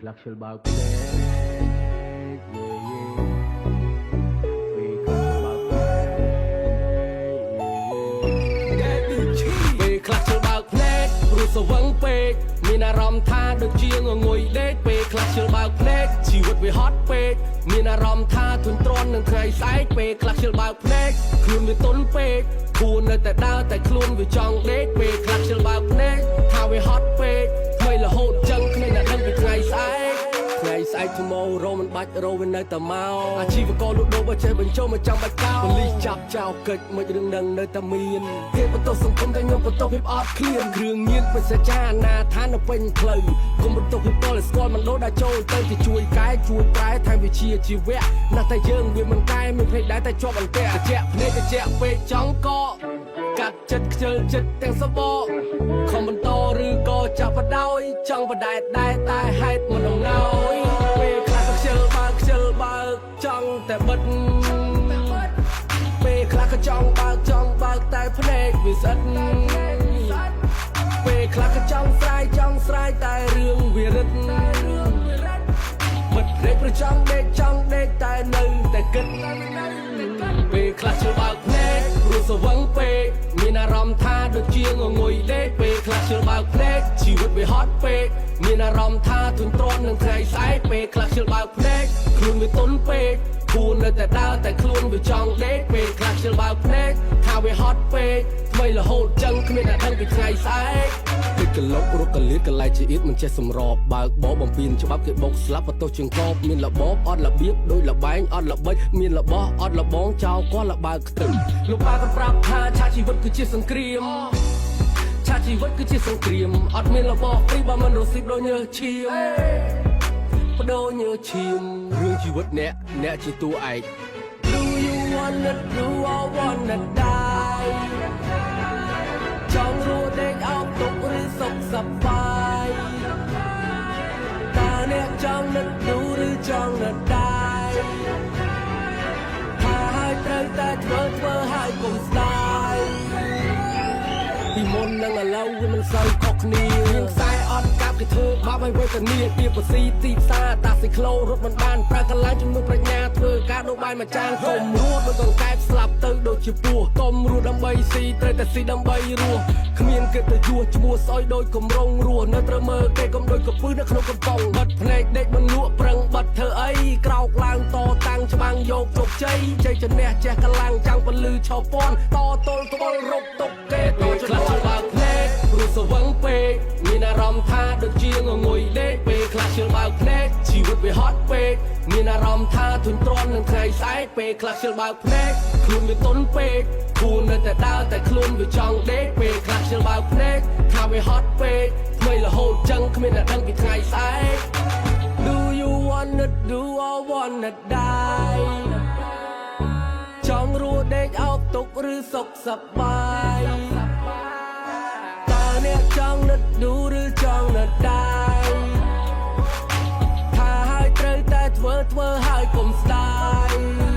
ខ្លះខ្ជិលបើកភ្នែកពេលខ្លះខ្ជិលបើកភ្នែកព្រោះស្វឹងពេកមានអារម្មណ៍ថាដូចជាងងុយដេកពេលខ្លះខ្ជិលបើកភ្នែកជីវិតវាហត់ពេកមានអារម្មណ៍ថាធុញទ្រាន់នឹងថ្ងៃស្អែកពេលខ្លះខ្ជិលបើកភ្នែកខ្លួនវាទន់ពេកខ្លួននៅតែដើរតែខ្លួនវាចង់ដេកពេលខ្លះខ្ជិលបើកភ្នែកថាវាហត់ពេកថ្មីរហូតចឹងគ្មានអ្នកដឹងពីថ្ងៃស្អែកថ្ងៃស្អែក tomorrow មិនបាច់រោវានៅតែមកអាជីវករលក់ដូរបើចេះបញ្ចូលមកចាំបាច់កោប៉ូលីសចាប់ចោលកិច្ចមិនរឿងនឹងនៅតែមានគេបន្ទោសសង្គមតែខ្ញុំបន្ទោសភាពអត់ឃ្លានគ្រឿងញៀនបិសាចាណាថានៅពេញផ្លូវគុំបន្ទោសភាពតលស្គាល់មិនលោដល់ចូលទៅគេជួយកែជួយប្រែថែមវិជាជីវៈណាស់តែយើងវាមិនកែមិនភ្លេចដែរតែជាប់អន្ទាក់ត្រជាក់ភ្នែកត្រជាក់ពេកចង់កកកាត់ចិត្តខ្ជិលចិត្តទាំងសបកខំបន្តឬក៏ចាប់បដោយចង់បដែតដែរតែហេតុមិនដំណោយពេលខ្លះខ្ជិលបើកចង់តែបិទពេលខ្លះក៏ចង់បើកតែភ្នែកវាស្អិតពេលខ្លះក៏ចង់ស្រ័យតែរឿងវារឹតបិទភ្នែកព្រោះចង់ដេកតែនៅតែគិតពេលខ្លះជិលបើកភ្នែកព្រោះស្វឹងពេកមានអារម្មណ៍ថាដូចជាងងុយដេកពេលខ្លះជិលបើកភ្នែកជីវិតវាហត់ពេកមានអារម្មណ៍ថាធុញទ្រាន់នឹងថ្ងៃស្អែកពេលខ្លះជិលបើកភ្នែកខ្លួនវាទន់ពេកខ្លួននៅតែដើរតែខ្លួនវាចង់ដេកពេលខ្លះជិលបើកភ្នែកថាវាហត់ពេកថ្មីរហូតចឹងគ្មានអ្នកដឹងពីថ្ងៃស្អែកគេកលុករកកលៀតកលែងជាអៀតមិនចេះសម្របបើកបោបំពេញច្បាប់គេបុកស្លាប់បន្ទោសជាងកបមានរបបអត់របៀបដូចលបែងអត់ល្បិចមានរបស់អត់លបងចោលគាត់លបើកខ្ទឹមលោកប៉ាក៏ប្រាប់ថាឆាជីវិតគឺជាសង្គ្រាមឆាជីវិតគឺជាសង្គ្រាមអត់មានរបស់ព្រីបើមិនរស់ស៊ីដូចញើសឈាមបដូរញើសឈាមរឿងជីវិតអ្នកជាតួឯក Do you wanna do or wanna die ចង់រស់ដេកអោបទុកឬសុខសប្បាយតើអ្នកចង់នឹកดูឬចង់នឹកដែរថាឲ្យត្រូវតែធ្វើឲ្យកុំស្ដាយពីមុននឹងឥឡូវវាមិនសូវខុសគ្នាមានខ្សែអត់កាប់គេធ្វើបាបឲ្យវេទនាពីបស៊ីទីផ្សារតាស៊ីក្លូរត់មិនបានប្រើកន្លែងជំនួសប្រាជ្ញាធ្វើការដូរបាយមួយចានកុំរស់ដូចកង្កែបស្លាប់ទៅដូចជាពស់កុំរស់ដើម្បីស៊ីត្រូវតែស៊ីដើម្បីរស់គ្មានគេទៅជួឈ្មោះស្អុយដូចកំរងរស់នៅត្រូវមើលគេកុំដូចកពឹសនៅក្នុងកំប៉ុងបិទភ្នែកដេកមិនលក់ប្រឹងបិទធ្វើអីក្រោកឡើងតតាំងច្បាំងយកជោគជ័យជ័យជំនះចេះកលាំងចាំងពលឺឆោពាន់តទល់ត្បល់រកទុកគេតឆ្លាស់បើកភ្នែកព្រោះស្វឹងពេកមានអារម្មណ៍ថាដូចជាងងុយដេកពេលខ្លះជិលបើកភ្នែកជីវិតវាហត់ពេកមានអារម្មណ៍ថាធុញទ្រាន់នឹងថ្ងៃស្អែកពេលខ្លះជិលបើកភ្នែកខ្លួនវាទន់ពេកខ្លួននៅតែដើរតែខ្លួនវាចង់ដេកពេលខ្លះជិលបើកភ្នែកថាវាហត់ពេកថ្មីរហូតចឹងគ្មានអ្នកដឹងពីថ្ងៃស្អែក Do you wanna do or wanna die ចង់រស់ដេកអោបទុកឬសុខសប្បាយតើអ្នកចង់នឹកดูឬចង់នឹកដែរថាឲ្យត្រូវតែធ្វើឲ្យកុំស្ដាយ